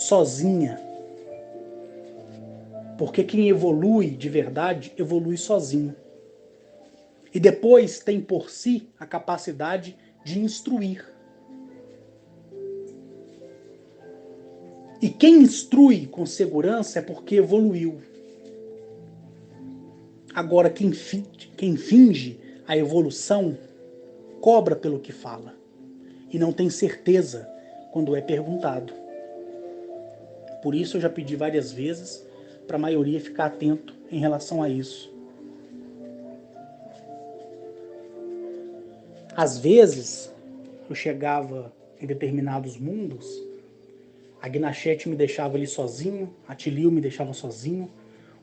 sozinha. Porque quem evolui de verdade, evolui sozinho. E depois tem por si a capacidade de instruir. E quem instrui com segurança é porque evoluiu. Agora, quem finge a evolução, cobra pelo que fala. E não tem certeza quando é perguntado. Por isso eu já pedi várias vezes para a maioria ficar atento em relação a isso. Às vezes, eu chegava em determinados mundos, a Gnachete me deixava ali sozinho, a Tilio me deixava sozinho.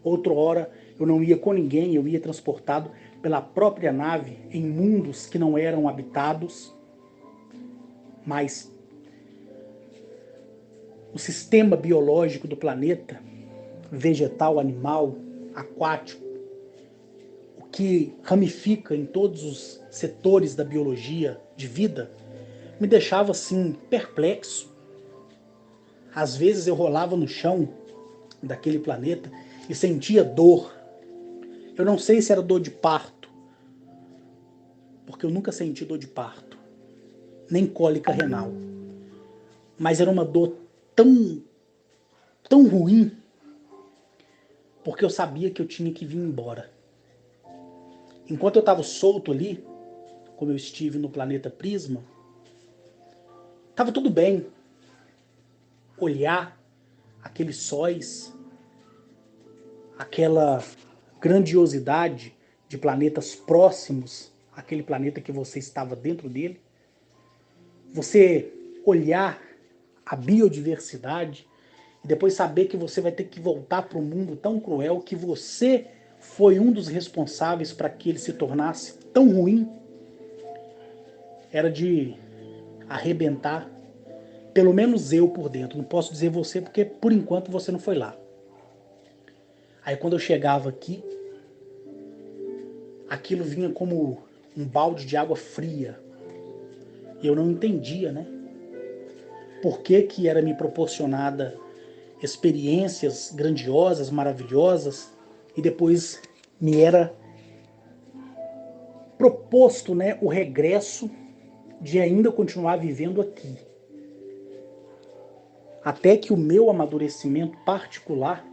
Outra hora eu não ia com ninguém, eu ia transportado pela própria nave em mundos que não eram habitados, mas o sistema biológico do planeta, vegetal, animal, aquático, o que ramifica em todos os setores da biologia de vida, me deixava assim perplexo. Às vezes eu rolava no chão daquele planeta e sentia dor. Eu não sei se era dor de parto, porque eu nunca senti dor de parto, nem cólica renal. Mas era uma dor tão ruim, porque eu sabia que eu tinha que vir embora. Enquanto eu estava solto ali, como eu estive no planeta Prisma, estava tudo bem. Olhar aqueles sóis, aquela grandiosidade de planetas próximos àquele planeta que você estava dentro dele, você olhar a biodiversidade e depois saber que você vai ter que voltar para um mundo tão cruel, que você foi um dos responsáveis para que ele se tornasse tão ruim, era de arrebentar, pelo menos eu por dentro. Não posso dizer você, porque por enquanto você não foi lá. Aí quando eu chegava aqui, aquilo vinha como um balde de água fria. E eu não entendia, né? Por que que era me proporcionada experiências grandiosas, maravilhosas, e depois me era proposto, né, o regresso de ainda continuar vivendo aqui. Até que o meu amadurecimento particular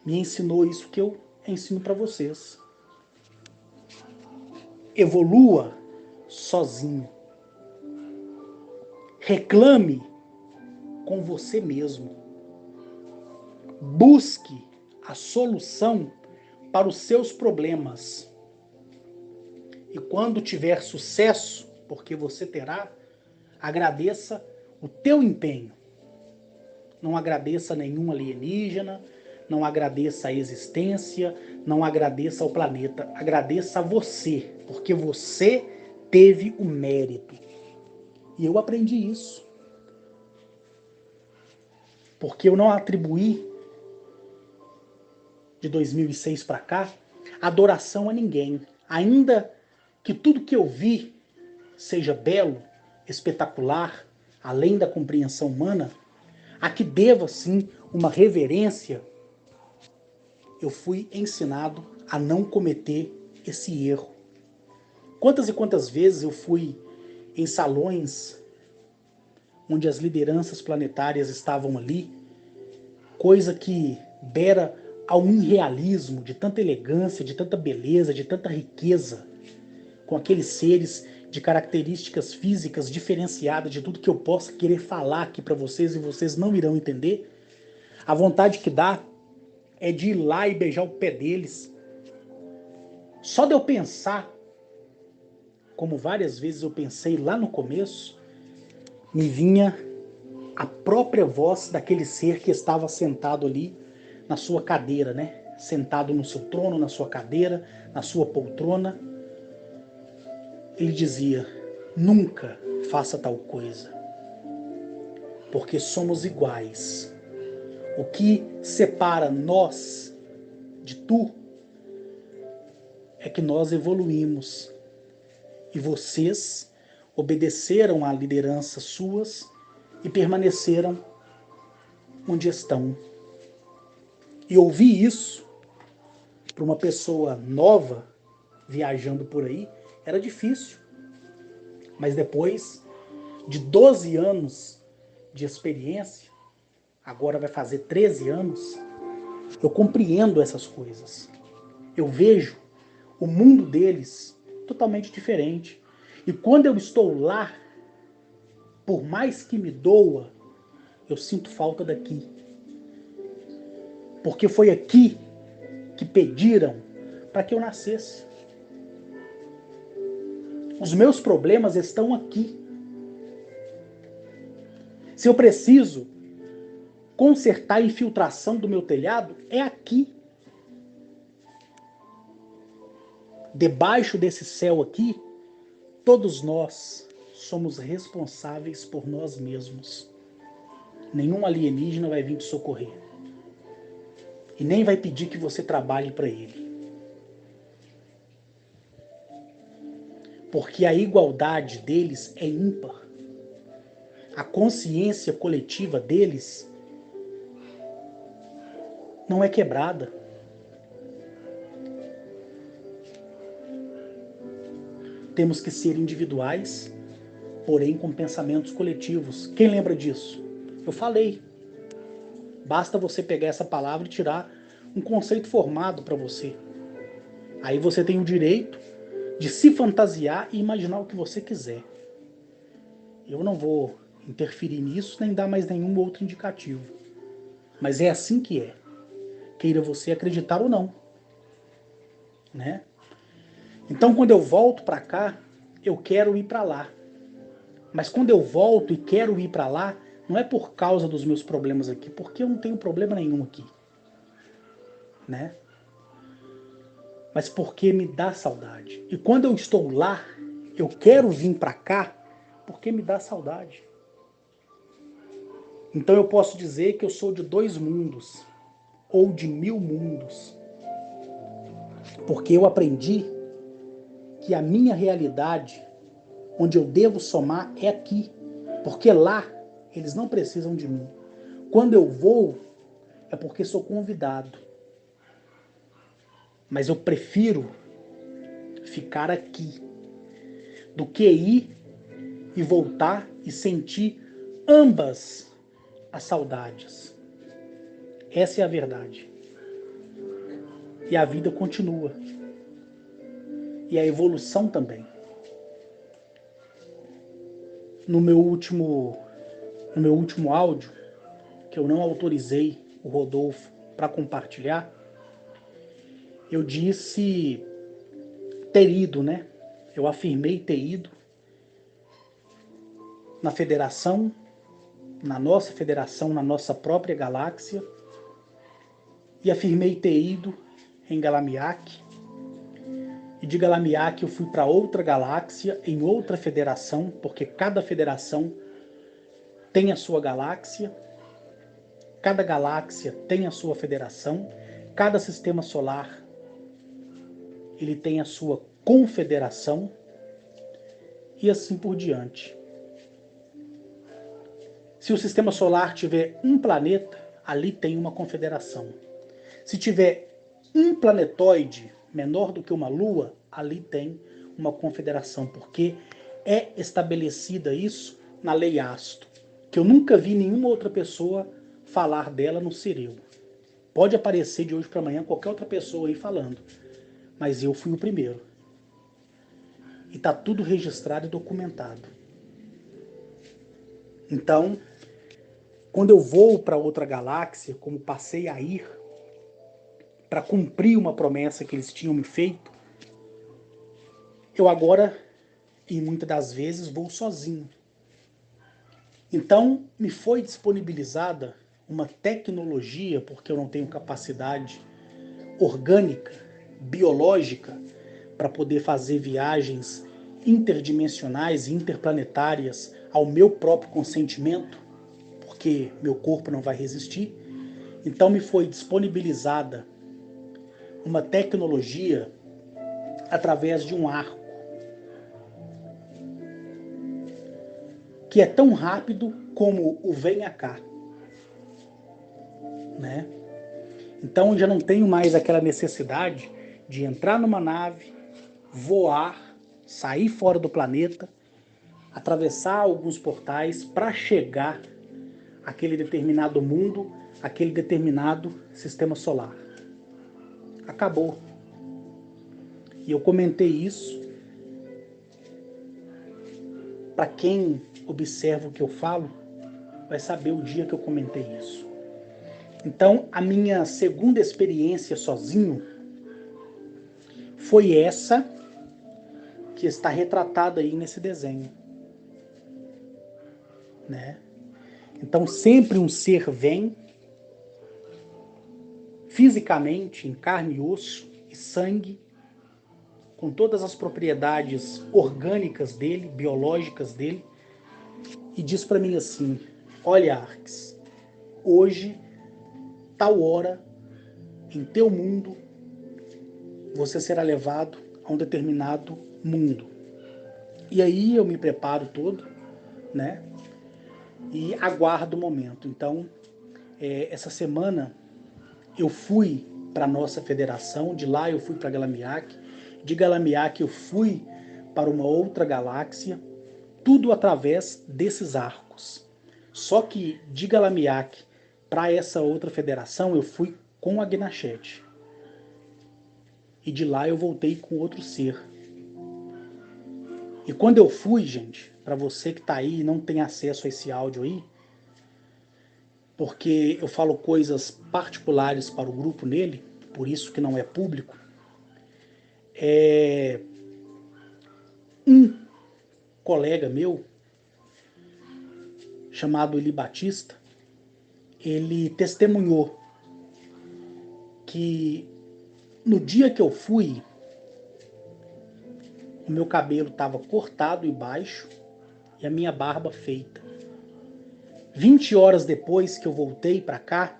me ensinou isso que eu ensino para vocês. Evolua sozinho. Reclame com você mesmo. Busque a solução para os seus problemas. E quando tiver sucesso, porque você terá, agradeça o teu empenho. Não agradeça nenhum alienígena, não agradeça a existência, não agradeça ao planeta. Agradeça a você, porque você teve o mérito. E eu aprendi isso. Porque eu não atribuí, de 2006 para cá, adoração a ninguém. Ainda que tudo que eu vi seja belo, espetacular, além da compreensão humana, a que deva sim uma reverência, eu fui ensinado a não cometer esse erro. Quantas e quantas vezes eu fui em salões onde as lideranças planetárias estavam ali, coisa que beira ao irrealismo, de tanta elegância, de tanta beleza, de tanta riqueza, com aqueles seres de características físicas diferenciadas de tudo que eu possa querer falar aqui para vocês e vocês não irão entender. A vontade que dá é de ir lá e beijar o pé deles. Só de eu pensar, como várias vezes eu pensei lá no começo, me vinha a própria voz daquele ser que estava sentado ali na sua cadeira, né? Sentado no seu trono, na sua cadeira, na sua poltrona. Ele dizia: nunca faça tal coisa, porque somos iguais. O que separa nós de tu é que nós evoluímos e vocês obedeceram à liderança suas e permaneceram onde estão. E ouvir isso para uma pessoa nova viajando por aí era difícil. Mas depois de 12 anos de experiência, agora vai fazer 13 anos, eu compreendo essas coisas. Eu vejo o mundo deles totalmente diferente. E quando eu estou lá, por mais que me doa, eu sinto falta daqui. Porque foi aqui que pediram para que eu nascesse. Os meus problemas estão aqui. Se eu preciso consertar a infiltração do meu telhado, é aqui. Debaixo desse céu aqui, todos nós somos responsáveis por nós mesmos. Nenhum alienígena vai vir te socorrer. E nem vai pedir que você trabalhe para ele. Porque a igualdade deles é ímpar. A consciência coletiva deles não é quebrada. Temos que ser individuais, porém com pensamentos coletivos. Quem lembra disso? Eu falei. Basta você pegar essa palavra e tirar um conceito formado para você. Aí você tem o direito de se fantasiar e imaginar o que você quiser. Eu não vou interferir nisso, nem dar mais nenhum outro indicativo. Mas é assim que é. Queira você acreditar ou não. Né? Então, quando eu volto para cá, eu quero ir para lá. Mas quando eu volto e quero ir para lá, não é por causa dos meus problemas aqui, porque eu não tenho problema nenhum aqui. Né? Mas porque me dá saudade. E quando eu estou lá, eu quero vir para cá, porque me dá saudade. Então eu posso dizer que eu sou de 2 mundos, ou de 1000 mundos. Porque eu aprendi que a minha realidade, onde eu devo somar, é aqui. Porque lá, eles não precisam de mim. Quando eu vou, é porque sou convidado. Mas eu prefiro ficar aqui do que ir e voltar e sentir ambas as saudades. Essa é a verdade. E a vida continua. E a evolução também. No meu último áudio, que eu não autorizei o Rodolfo para compartilhar, eu disse ter ido, né? Eu afirmei ter ido na federação, na nossa própria galáxia, e afirmei ter ido em Galamiak, e de Galamiak eu fui para outra galáxia, em outra federação, porque cada federação tem a sua galáxia, cada galáxia tem a sua federação, cada sistema solar ele tem a sua confederação, e assim por diante. Se o sistema solar tiver um planeta, ali tem uma confederação. Se tiver um planetoide menor do que uma lua, ali tem uma confederação, porque é estabelecida isso na lei Asto, que eu nunca vi nenhuma outra pessoa falar dela no ser eu. Pode aparecer de hoje para amanhã qualquer outra pessoa aí falando, mas eu fui o primeiro. E está tudo registrado e documentado. Então, quando eu vou para outra galáxia, como passei a ir, para cumprir uma promessa que eles tinham me feito, eu agora, e muitas das vezes, vou sozinho. Então, me foi disponibilizada uma tecnologia, porque eu não tenho capacidade orgânica, biológica, para poder fazer viagens interdimensionais e interplanetárias ao meu próprio consentimento, porque meu corpo não vai resistir. Então me foi disponibilizada uma tecnologia através de um arco, que é tão rápido como o venha cá. né? Então eu já não tenho mais aquela necessidade de entrar numa nave, voar, sair fora do planeta, atravessar alguns portais para chegar àquele determinado mundo, àquele determinado sistema solar. Acabou. E eu comentei isso. Para quem observa o que eu falo, vai saber o dia que eu comentei isso. Então, a minha segunda experiência sozinho foi essa que está retratada aí nesse desenho, né? Então, sempre um ser vem, fisicamente, em carne e osso e sangue, com todas as propriedades orgânicas dele, biológicas dele, e diz para mim assim: olha, Arx, hoje, tal hora, em teu mundo, você será levado a um determinado mundo. E aí eu me preparo todo, né? E aguardo o momento. Então, essa semana eu fui para a nossa federação, de lá eu fui para Galamiak, de Galamiak eu fui para uma outra galáxia, tudo através desses arcos. Só que de Galamiak para essa outra federação eu fui com a Gnachete. E de lá eu voltei com outro ser. E quando eu fui, gente, para você que está aí e não tem acesso a esse áudio aí, porque eu falo coisas particulares para o grupo nele, por isso que não é público, um colega meu, chamado Eli Batista, ele testemunhou que no dia que eu fui, o meu cabelo estava cortado e baixo e a minha barba feita. 20 horas depois que eu voltei para cá,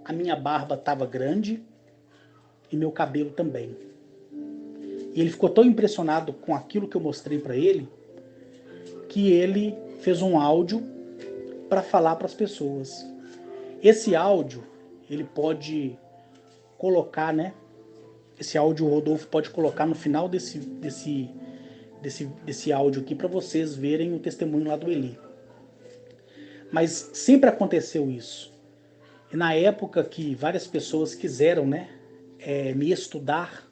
a minha barba estava grande e meu cabelo também. E ele ficou tão impressionado com aquilo que eu mostrei para ele, que ele fez um áudio para falar para as pessoas. Esse áudio, ele pode colocar, né? Esse áudio o Rodolfo pode colocar no final desse áudio aqui para vocês verem o testemunho lá do Eli. Mas sempre aconteceu isso. E na época que várias pessoas quiseram, né, me estudar,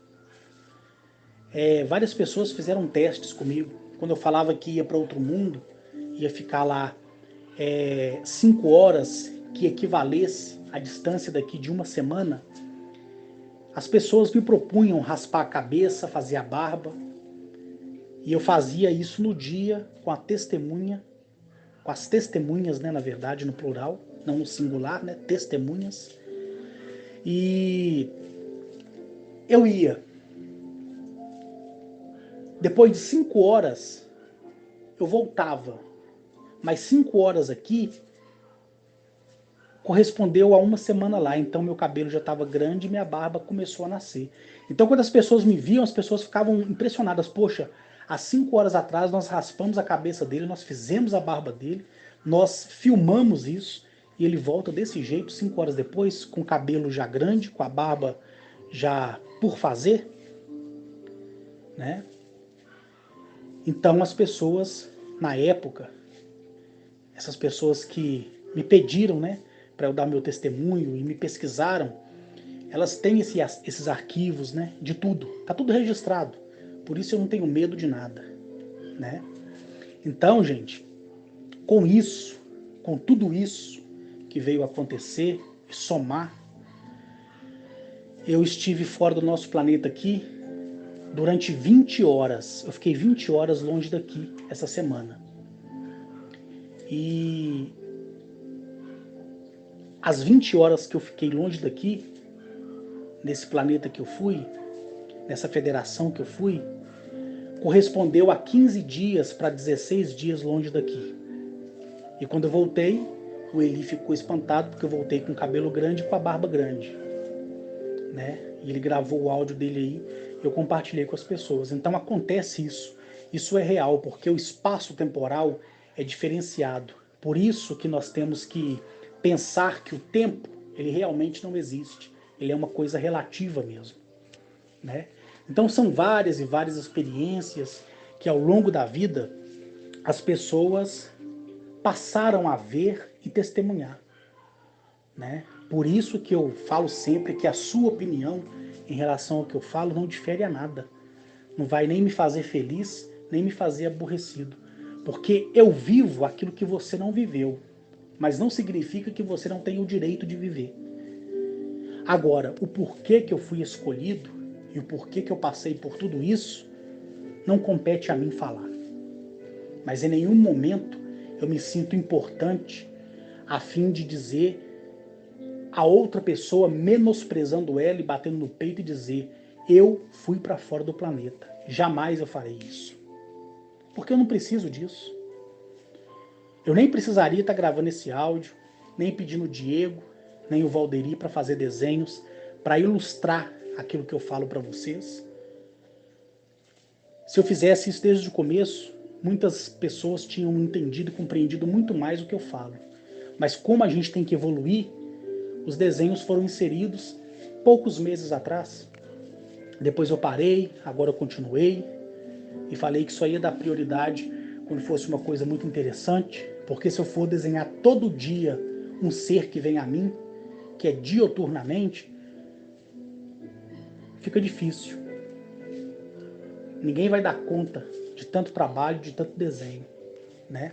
várias pessoas fizeram testes comigo. Quando eu falava que ia para outro mundo, ia ficar lá 5 horas, que equivalesse à distância daqui de uma semana, as pessoas me propunham raspar a cabeça, fazer a barba, e eu fazia isso no dia com a testemunha, com as testemunhas, né, na verdade, no plural, não no singular, né, testemunhas. E eu ia. Depois de 5 horas, eu voltava. Mas 5 horas aqui correspondeu a uma semana lá. Então meu cabelo já estava grande e minha barba começou a nascer. Então quando as pessoas me viam, as pessoas ficavam impressionadas. Poxa, há 5 horas atrás nós raspamos a cabeça dele, nós fizemos a barba dele, nós filmamos isso e ele volta desse jeito 5 horas depois, com o cabelo já grande, com a barba já por fazer, né? Então as pessoas, na época, essas pessoas que me pediram, né, para eu dar meu testemunho e me pesquisaram, elas têm esses arquivos, né, de tudo, tá tudo registrado. Por isso eu não tenho medo de nada, né? Então, gente, com isso, com tudo isso que veio acontecer e somar, eu estive fora do nosso planeta aqui durante 20 horas. Eu fiquei 20 horas longe daqui essa semana. E as 20 horas que eu fiquei longe daqui, nesse planeta que eu fui, nessa federação que eu fui, correspondeu a 15 dias para 16 dias longe daqui. E quando eu voltei, o Eli ficou espantado porque eu voltei com o cabelo grande e com a barba grande, né? E ele gravou o áudio dele aí, eu compartilhei com as pessoas. Então acontece isso. Isso é real, porque o espaço temporal é diferenciado. Por isso que nós temos que pensar que o tempo Ele realmente não existe. Ele é uma coisa relativa mesmo, né? Então são várias e várias experiências que ao longo da vida as pessoas passaram a ver e testemunhar, né? Por isso que eu falo sempre que a sua opinião em relação ao que eu falo não difere a nada. Não vai nem me fazer feliz, nem me fazer aborrecido. Porque eu vivo aquilo que você não viveu. Mas não significa que você não tenha o direito de viver. Agora, o porquê que eu fui escolhido e o porquê que eu passei por tudo isso, não compete a mim falar. Mas em nenhum momento eu me sinto importante a fim de dizer a outra pessoa, menosprezando ela e batendo no peito e dizer: eu fui para fora do planeta. Jamais eu farei isso. Porque eu não preciso disso. Eu nem precisaria estar gravando esse áudio, nem pedindo o Diego, nem o Valderi para fazer desenhos, para ilustrar aquilo que eu falo para vocês. Se eu fizesse isso desde o começo, muitas pessoas tinham entendido e compreendido muito mais o que eu falo. Mas como a gente tem que evoluir, os desenhos foram inseridos poucos meses atrás. Depois eu parei, agora eu continuei e falei que isso aí ia dar prioridade quando fosse uma coisa muito interessante, porque se eu for desenhar todo dia um ser que vem a mim, que é dioturnamente, fica difícil. Ninguém vai dar conta de tanto trabalho, de tanto desenho, né?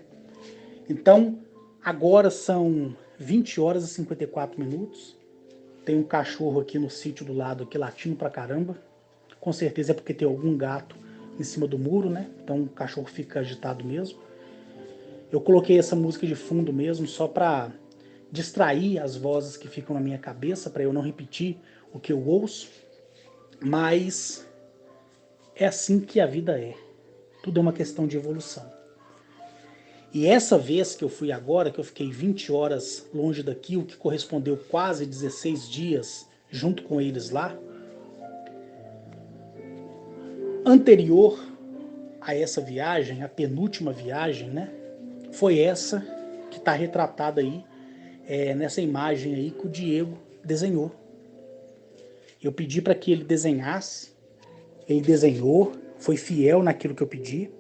Então, agora são 20 horas e 54 minutos. Tem um cachorro aqui no sítio do lado, aqui latindo pra caramba. Com certeza é porque tem algum gato em cima do muro, né? Então o cachorro fica agitado mesmo. Eu coloquei essa música de fundo mesmo só pra distrair as vozes que ficam na minha cabeça, para eu não repetir o que eu ouço. Mas é assim que a vida é. Tudo é uma questão de evolução. E essa vez que eu fui agora, que eu fiquei 20 horas longe daqui, o que correspondeu quase 16 dias junto com eles lá, anterior a essa viagem, a penúltima viagem, né, foi essa que está retratada aí, nessa imagem aí que o Diego desenhou. Eu pedi para que ele desenhasse, ele desenhou, foi fiel naquilo que eu pedi,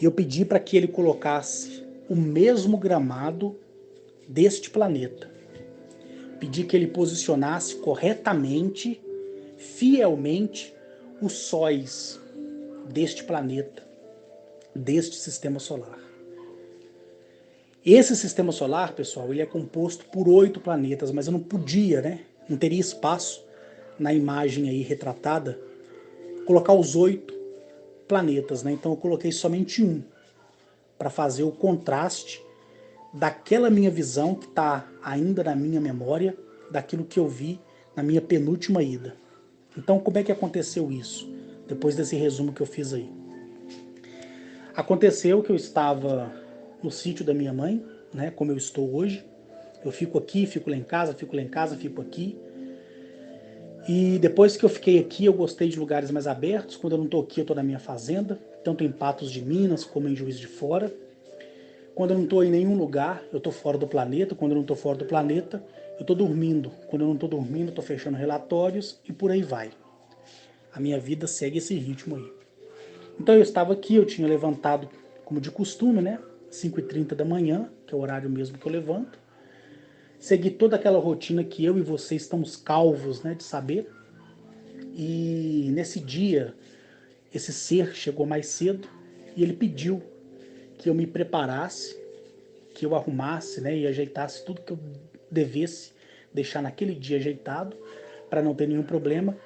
e eu pedi para que ele colocasse o mesmo gramado deste planeta. Pedi que ele posicionasse corretamente, fielmente, os sóis deste planeta, deste sistema solar. Esse sistema solar, pessoal, ele é composto por 8 planetas, mas eu não podia, né? Não teria espaço na imagem aí retratada colocar os 8 planetas, né? Então eu coloquei somente um para fazer o contraste daquela minha visão que está ainda na minha memória, daquilo que eu vi na minha penúltima ida. Então como é que aconteceu isso? Depois desse resumo que eu fiz aí. Aconteceu que eu estava no sítio da minha mãe, né, como eu estou hoje. Eu fico aqui, fico lá em casa, fico lá em casa, fico aqui. E depois que eu fiquei aqui, eu gostei de lugares mais abertos. Quando eu não estou aqui, eu estou na minha fazenda, tanto em Patos de Minas como em Juiz de Fora. Quando eu não estou em nenhum lugar, eu estou fora do planeta. Quando eu não estou fora do planeta, eu estou dormindo. Quando eu não estou dormindo, eu estou fechando relatórios e por aí vai. A minha vida segue esse ritmo aí. Então eu estava aqui, eu tinha levantado como de costume, né? 5h30 da manhã, que é o horário mesmo que eu levanto. Segui toda aquela rotina que eu e você estamos calvos, né, de saber. E nesse dia, esse ser chegou mais cedo e ele pediu que eu me preparasse, que eu arrumasse, né, e ajeitasse tudo que eu devesse deixar naquele dia ajeitado, para não ter nenhum problema,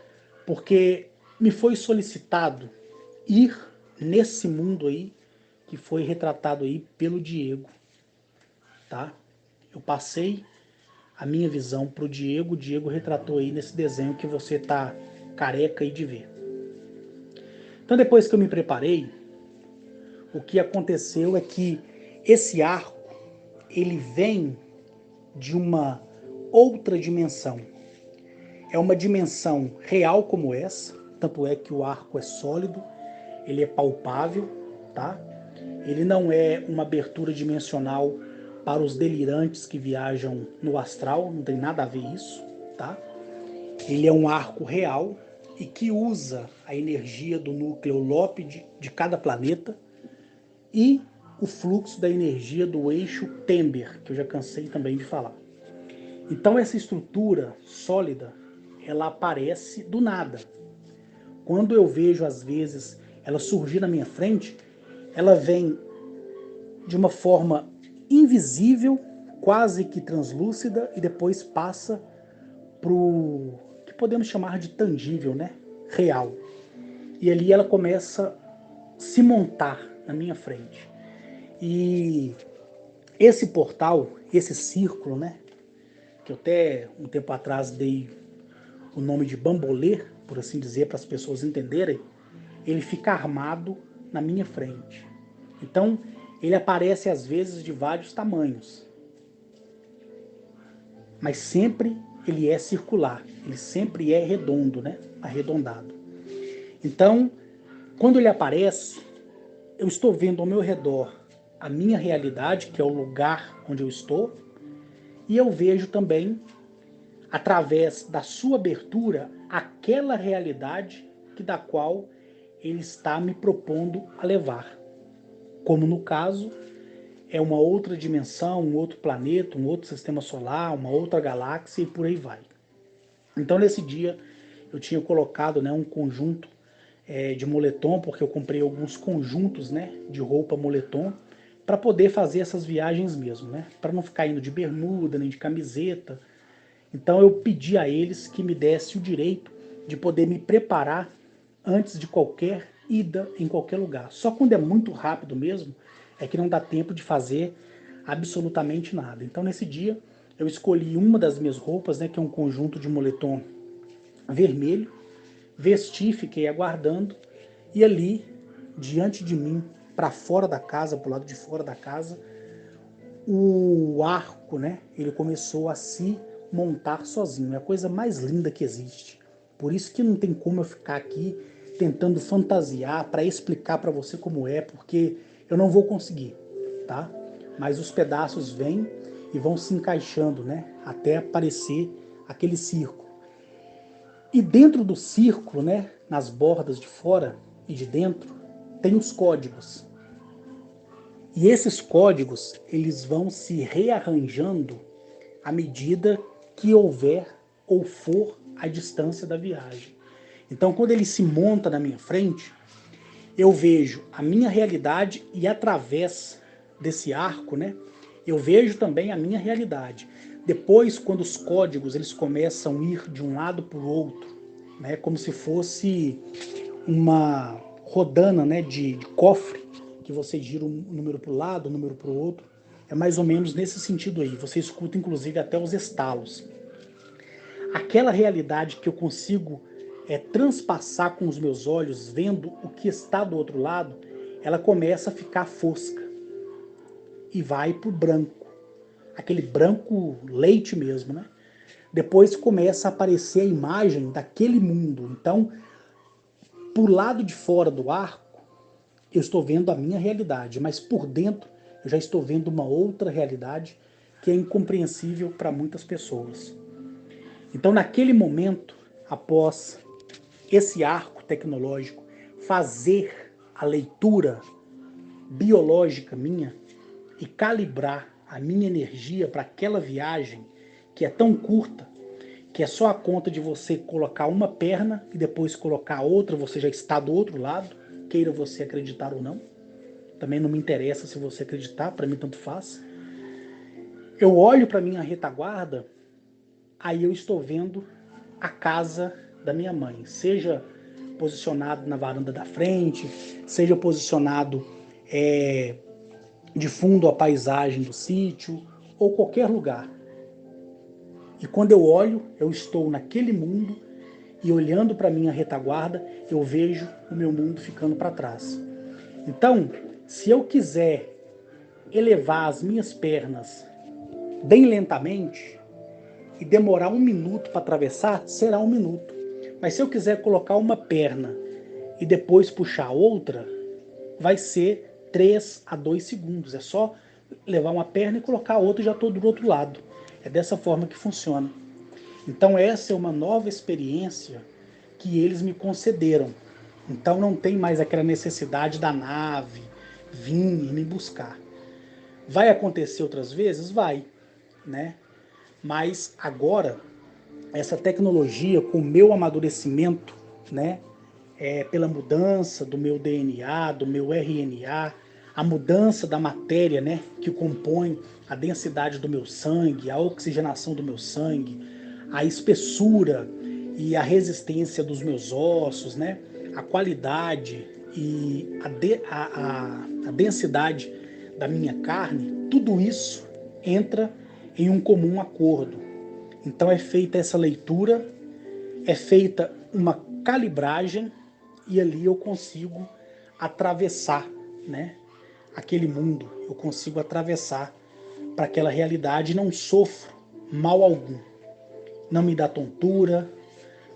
porque me foi solicitado ir nesse mundo aí que foi retratado aí pelo Diego, tá? Eu passei a minha visão pro Diego, o Diego retratou aí nesse desenho que você tá careca aí de ver. Então depois que eu me preparei, o que aconteceu é que esse arco, ele vem de uma outra dimensão. É uma dimensão real como essa, tanto é que o arco é sólido, ele é palpável, tá? Ele não é uma abertura dimensional para os delirantes que viajam no astral, não tem nada a ver isso, tá? Ele é um arco real e que usa a energia do núcleo Lópide de cada planeta e o fluxo da energia do eixo Tember, que eu já cansei também de falar. Então essa estrutura sólida, ela aparece do nada. Quando eu vejo, às vezes, ela surgir na minha frente, ela vem de uma forma invisível, quase que translúcida, e depois passa para o que podemos chamar de tangível, né? Real. E ali ela começa a se montar na minha frente. E esse portal, esse círculo, né? Que eu até um tempo atrás dei o nome de bambolê, por assim dizer, para as pessoas entenderem, ele fica armado na minha frente. Então, ele aparece às vezes de vários tamanhos, mas sempre ele é circular, ele sempre é redondo, né? Arredondado. Então, quando ele aparece, eu estou vendo ao meu redor a minha realidade, que é o lugar onde eu estou, e eu vejo também, através da sua abertura, aquela realidade da qual ele está me propondo a levar. Como no caso, é uma outra dimensão, um outro planeta, um outro sistema solar, uma outra galáxia e por aí vai. Então nesse dia eu tinha colocado, né, um conjunto de moletom, porque eu comprei alguns conjuntos, né, de roupa moletom, para poder fazer essas viagens mesmo, né, para não ficar indo de bermuda, nem de camiseta. Então eu pedi a eles que me desse o direito de poder me preparar antes de qualquer ida em qualquer lugar. Só quando é muito rápido mesmo, é que não dá tempo de fazer absolutamente nada. Então nesse dia eu escolhi uma das minhas roupas, né, que é um conjunto de moletom vermelho, vesti, fiquei aguardando, e ali, diante de mim, para fora da casa, para o lado de fora da casa, o arco, né, ele começou a se montar sozinho. É a coisa mais linda que existe. Por isso que não tem como eu ficar aqui tentando fantasiar para explicar para você como é, porque eu não vou conseguir, tá? Mas os pedaços vêm e vão se encaixando, né, até aparecer aquele círculo. E dentro do círculo, né, nas bordas de fora e de dentro, tem os códigos. E esses códigos, eles vão se rearranjando à medida que houver ou for a distância da viagem. Então, quando ele se monta na minha frente, eu vejo a minha realidade e através desse arco, né, eu vejo também a minha realidade. Depois, quando os códigos eles começam a ir de um lado para o outro, né, como se fosse uma rodana, né, de cofre, que você gira um número para o lado, um número para o outro. É mais ou menos nesse sentido aí. Você escuta inclusive até os estalos. Aquela realidade que eu consigo transpassar com os meus olhos, vendo o que está do outro lado, ela começa a ficar fosca e vai para o branco. Aquele branco leite mesmo, né? Depois começa a aparecer a imagem daquele mundo. Então, por lado de fora do arco, eu estou vendo a minha realidade, mas por dentro eu já estou vendo uma outra realidade que é incompreensível para muitas pessoas. Então, naquele momento, após esse arco tecnológico fazer a leitura biológica minha e calibrar a minha energia para aquela viagem que é tão curta, que é só a conta de você colocar uma perna e depois colocar a outra, você já está do outro lado, queira você acreditar ou não. Também não me interessa se você acreditar, para mim tanto faz. Eu olho para minha retaguarda, aí eu estou vendo a casa da minha mãe, seja posicionado na varanda da frente, seja posicionado de fundo à paisagem do sítio, ou qualquer lugar. E quando eu olho, eu estou naquele mundo, e olhando para minha retaguarda, eu vejo o meu mundo ficando para trás. Então, se eu quiser elevar as minhas pernas bem lentamente e demorar 1 minuto para atravessar, será 1 minuto. Mas se eu quiser colocar uma perna e depois puxar outra, vai ser 3 a 2 segundos. É só levar uma perna e colocar a outra e já estou do outro lado. É dessa forma que funciona. Então essa é uma nova experiência que eles me concederam. Então não tem mais aquela necessidade da nave vir e me buscar. Vai acontecer outras vezes? Vai, né? Mas agora, essa tecnologia, com o meu amadurecimento, né? Pela mudança do meu DNA, do meu RNA, a mudança da matéria, né? Que compõe a densidade do meu sangue, a oxigenação do meu sangue, a espessura e a resistência dos meus ossos, né? A qualidade e a densidade da minha carne, tudo isso entra em um comum acordo. Então é feita essa leitura, é feita uma calibragem e ali eu consigo atravessar, né, aquele mundo, eu consigo atravessar para aquela realidade e não sofro mal algum. Não me dá tontura,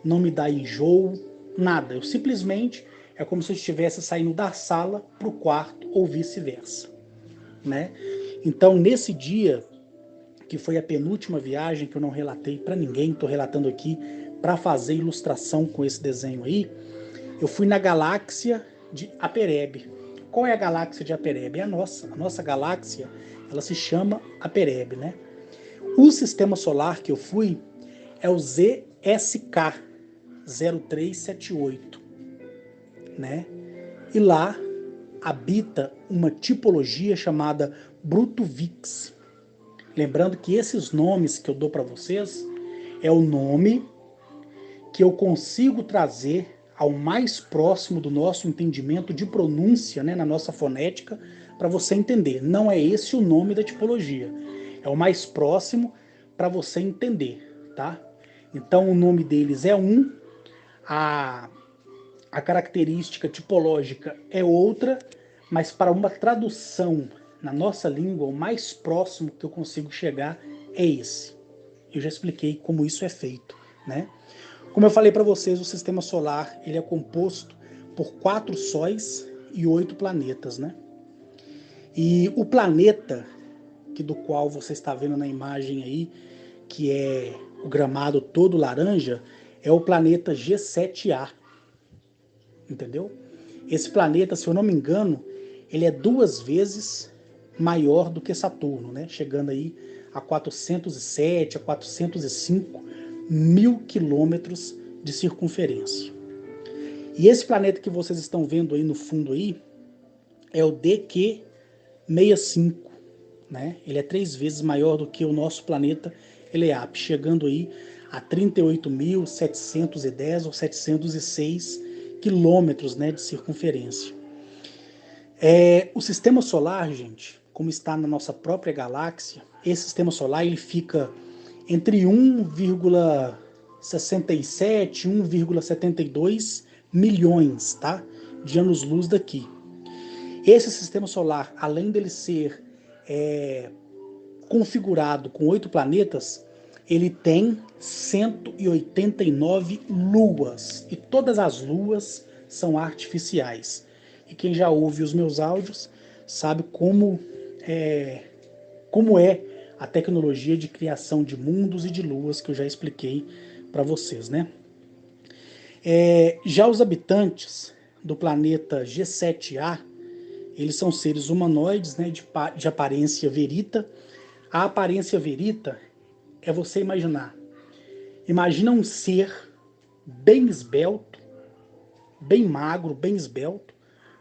não me dá enjoo, nada. Eu simplesmente é como se eu estivesse saindo da sala para o quarto ou vice-versa, né? Então, nesse dia, que foi a penúltima viagem que eu não relatei para ninguém, estou relatando aqui para fazer ilustração com esse desenho aí, eu fui na galáxia de Aperebe. Qual é a galáxia de Aperebe? É a nossa. A nossa galáxia, ela se chama Aperebe, né? O sistema solar que eu fui é o ZSK 0378, né? E lá habita uma tipologia chamada Bruttovix. Lembrando que esses nomes que eu dou para vocês é o nome que eu consigo trazer ao mais próximo do nosso entendimento de pronúncia, né, na nossa fonética, para você entender. Não é esse o nome da tipologia. É o mais próximo para você entender, tá? Então o nome deles é um, a característica tipológica é outra, mas para uma tradução na nossa língua, o mais próximo que eu consigo chegar é esse. Eu já expliquei como isso é feito, né? Como eu falei para vocês, o sistema solar ele é composto por 4 sóis e 8 planetas, né? E o planeta do qual você está vendo na imagem aí, que é o gramado todo laranja, é o planeta G7A, entendeu? Esse planeta, se eu não me engano, ele é 2 vezes maior do que Saturno, né? Chegando aí a 407, a 405 mil quilômetros de circunferência. E esse planeta que vocês estão vendo aí no fundo aí é o DQ65, né? Ele é 3 vezes maior do que o nosso planeta Eleap, chegando aí a 38.710 ou 706 quilômetros, né, de circunferência. O sistema solar, gente, como está na nossa própria galáxia, esse sistema solar ele fica entre 1,67 e 1,72 milhões, tá, de anos-luz daqui. Esse sistema solar, além dele ser configurado com 8 planetas, ele tem 189 luas, e todas as luas são artificiais. E quem já ouve os meus áudios sabe como é a tecnologia de criação de mundos e de luas que eu já expliquei para vocês, né? Já os habitantes do planeta G7A, eles são seres humanoides, né, de aparência verita. A aparência verita é você imaginar. Imagina um ser bem esbelto, bem magro, bem esbelto,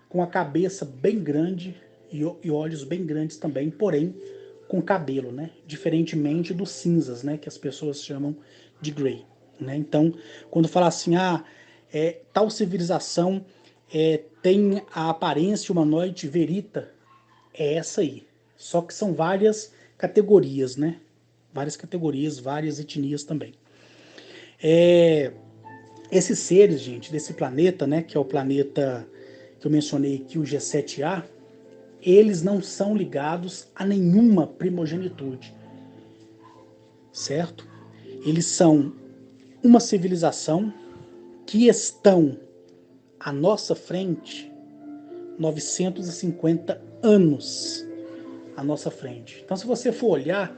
com a cabeça bem grande e olhos bem grandes também, porém com cabelo, né? Diferentemente dos cinzas, né? Que as pessoas chamam de grey, né? Então, quando fala assim, tal civilização tem a aparência humanoide verita, é essa aí. Só que são várias categorias, né? Várias categorias, várias etnias também. Esses seres, gente, desse planeta, né? Que é o planeta que eu mencionei aqui, o G7A, eles não são ligados a nenhuma primogenitude, certo? Eles são uma civilização que estão à nossa frente 950 anos à nossa frente. Então, se você for olhar,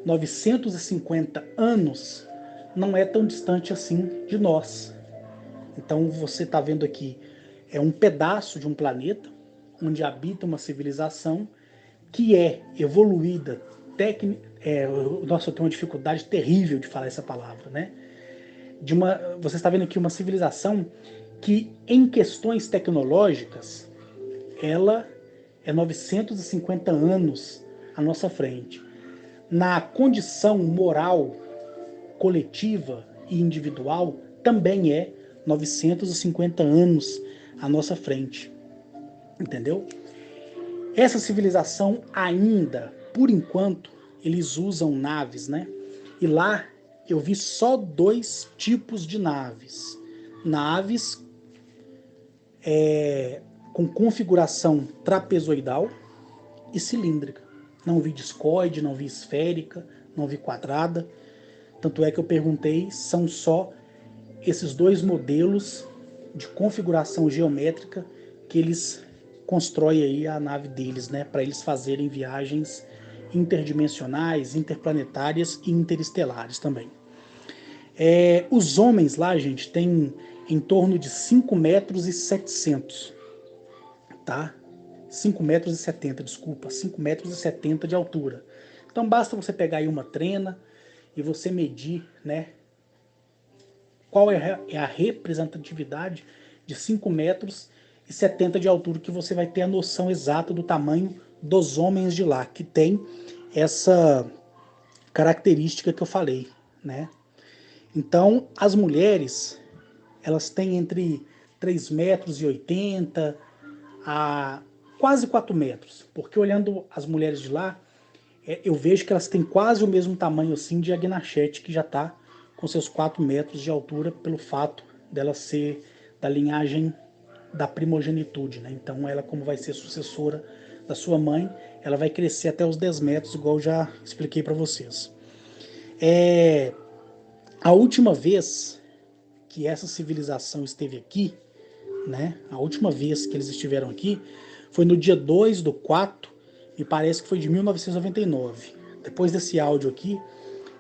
950 anos não é tão distante assim de nós. Então, você está vendo aqui, é um pedaço de um planeta onde habita uma civilização que é evoluída, nossa, eu tenho uma dificuldade terrível de falar essa palavra, né? Você está vendo aqui uma civilização que, em questões tecnológicas, ela é 950 anos à nossa frente. Na condição moral, coletiva e individual, também é 950 anos à nossa frente. Entendeu? Essa civilização ainda, por enquanto, eles usam naves, né? E lá eu vi só 2 tipos de naves. Naves com configuração trapezoidal e cilíndrica. Não vi discoide, não vi esférica, não vi quadrada. Tanto é que eu perguntei, são só esses 2 modelos de configuração geométrica que eles constroem aí a nave deles, né, para eles fazerem viagens interdimensionais, interplanetárias e interestelares também. Os homens lá, gente, têm em torno de 5,7 metros, tá? 5,70 metros, desculpa, 5,70 metros de altura. Então basta você pegar aí uma trena e você medir, né, qual é a representatividade de 5,70 metros de altura, que você vai ter a noção exata do tamanho dos homens de lá, que tem essa característica que eu falei, né? Então, as mulheres, elas têm entre 3,80 metros a quase 4 metros, porque olhando as mulheres de lá, eu vejo que elas têm quase o mesmo tamanho assim de Agnachete, que já está com seus 4 metros de altura, pelo fato dela ser da linhagem da primogenitude, né? Então ela, como vai ser sucessora da sua mãe, ela vai crescer até os 10 metros, igual eu já expliquei para vocês. A última vez que essa civilização esteve aqui, né? A última vez que eles estiveram aqui foi no dia 2/4, me parece que foi de 1999. Depois desse áudio aqui,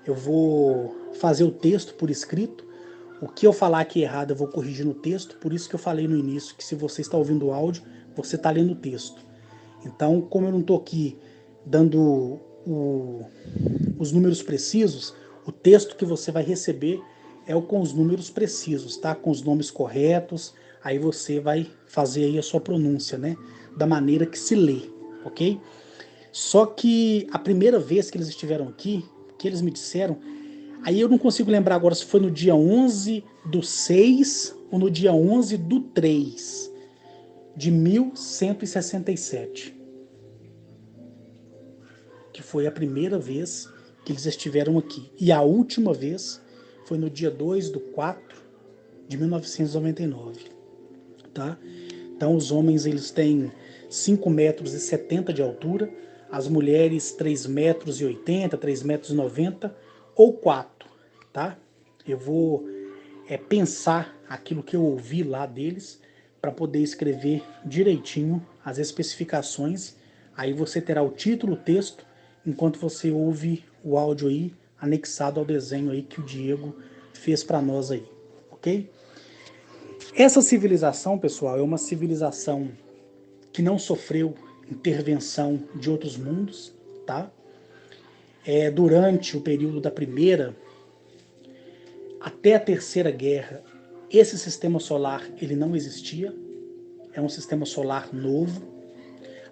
eu vou fazer o texto por escrito. O que eu falar aqui errado, eu vou corrigir no texto. Por isso que eu falei no início que se você está ouvindo o áudio, você está lendo o texto. Então, como eu não estou aqui dando os números precisos, o texto que você vai receber é o com os números precisos, tá? Com os nomes corretos. Aí você vai fazer aí a sua pronúncia, né? Da maneira que se lê, ok? Só que a primeira vez que eles estiveram aqui, que eles me disseram, aí eu não consigo lembrar agora se foi no dia 11/6 ou no dia 11/3 de 1167. Que foi a primeira vez que eles estiveram aqui. E a última vez foi no dia 2/4 de 1999. Tá? Então os homens eles têm 5,70 metros de altura, as mulheres 3,80 metros, 3,90 metros ou 4, tá? Eu vou pensar aquilo que eu ouvi lá deles para poder escrever direitinho as especificações. Aí você terá o título, o texto, enquanto você ouve o áudio aí anexado ao desenho aí que o Diego fez para nós aí, ok? Essa civilização, pessoal, é uma civilização que não sofreu intervenção de outros mundos, tá? Durante o período da Primeira até a Terceira Guerra, esse sistema solar ele não existia. É um sistema solar novo,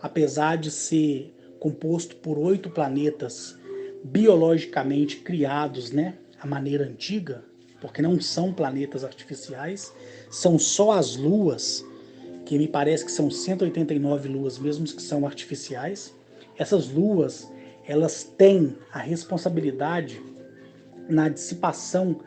apesar de ser composto por 8 planetas biologicamente criados, né, à maneira antiga, porque não são planetas artificiais, são só as luas, que me parece que são 189 luas mesmo que são artificiais. Essas luas, elas têm a responsabilidade na dissipação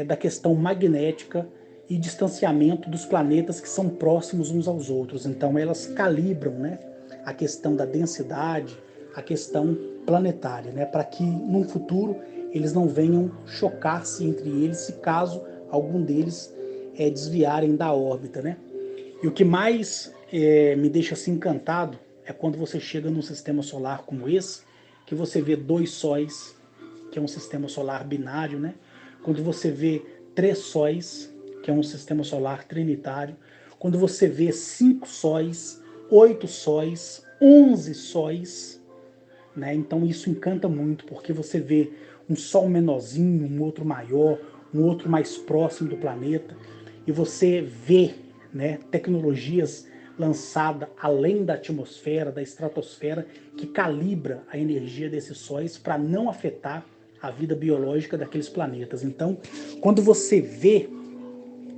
da questão magnética e distanciamento dos planetas que são próximos uns aos outros. Então elas calibram, né, a questão da densidade, a questão planetária, né, para que num futuro eles não venham chocar-se entre eles, se caso algum deles desviarem da órbita, né? E o que mais me deixa assim encantado é quando você chega num sistema solar como esse, que você vê 2 sóis, que é um sistema solar binário, né? Quando você vê 3 sóis, que é um sistema solar trinitário, quando você vê 5 sóis, 8 sóis, 11 sóis, né? Então isso encanta muito, porque você vê um sol menorzinho, um outro maior, um outro mais próximo do planeta, e você vê, né, tecnologias lançadas além da atmosfera, da estratosfera, que calibra a energia desses sóis para não afetar a vida biológica daqueles planetas. Então, quando você vê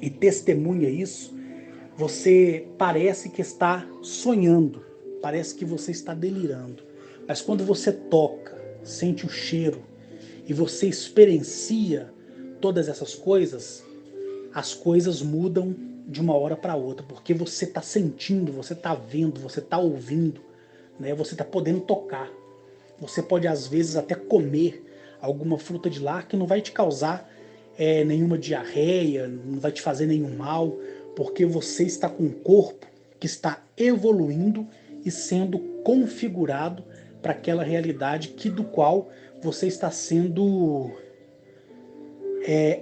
e testemunha isso, você parece que está sonhando, parece que você está delirando. Mas quando você toca, sente o cheiro e você experiencia todas essas coisas, as coisas mudam de uma hora para outra, porque você está sentindo, você está vendo, você está ouvindo, né? Você está podendo tocar. Você pode às vezes até comer alguma fruta de lá que não vai te causar nenhuma diarreia, não vai te fazer nenhum mal, porque você está com um corpo que está evoluindo e sendo configurado para aquela realidade do qual você está sendo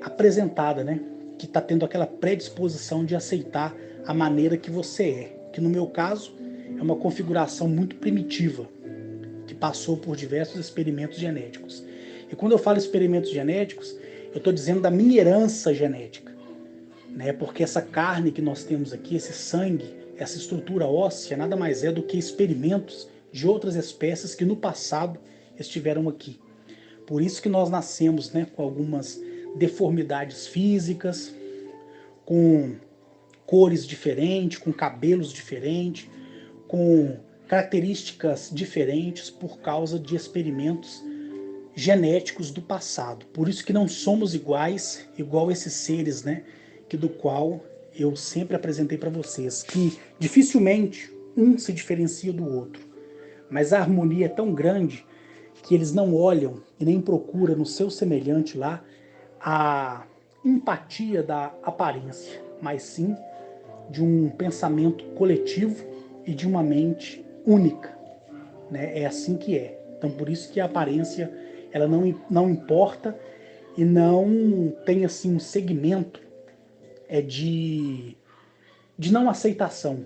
apresentada, né? Que está tendo aquela predisposição de aceitar a maneira que você é. Que no meu caso é uma configuração muito primitiva, que passou por diversos experimentos genéticos. E quando eu falo experimentos genéticos, eu estou dizendo da minha herança genética, né? Porque essa carne que nós temos aqui, esse sangue, essa estrutura óssea, nada mais é do que experimentos de outras espécies que no passado estiveram aqui. Por isso que nós nascemos, né, com algumas deformidades físicas, com cores diferentes, com cabelos diferentes, com características diferentes por causa de experimentos genéticos do passado. Por isso que não somos iguais, igual esses seres, né, que do qual eu sempre apresentei para vocês, que dificilmente um se diferencia do outro. Mas a harmonia é tão grande que eles não olham e nem procuram no seu semelhante lá a empatia da aparência, mas sim de um pensamento coletivo e de uma mente única, né? É assim que é. Então por isso que a aparência ela não importa e não tem assim um segmento de não aceitação.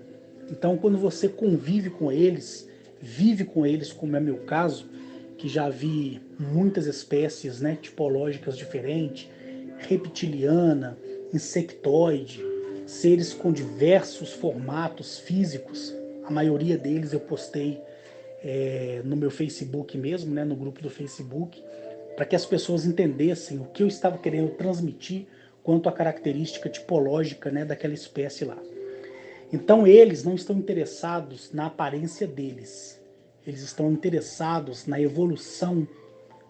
Então quando você convive com eles, vive com eles, como é meu caso, que já vi muitas espécies, né, tipológicas diferentes, reptiliana, insectoide, seres com diversos formatos físicos. A maioria deles eu postei no meu Facebook mesmo, né, no grupo do Facebook, para que as pessoas entendessem o que eu estava querendo transmitir quanto à característica tipológica, né, daquela espécie lá. Então eles não estão interessados na aparência deles, eles estão interessados na evolução,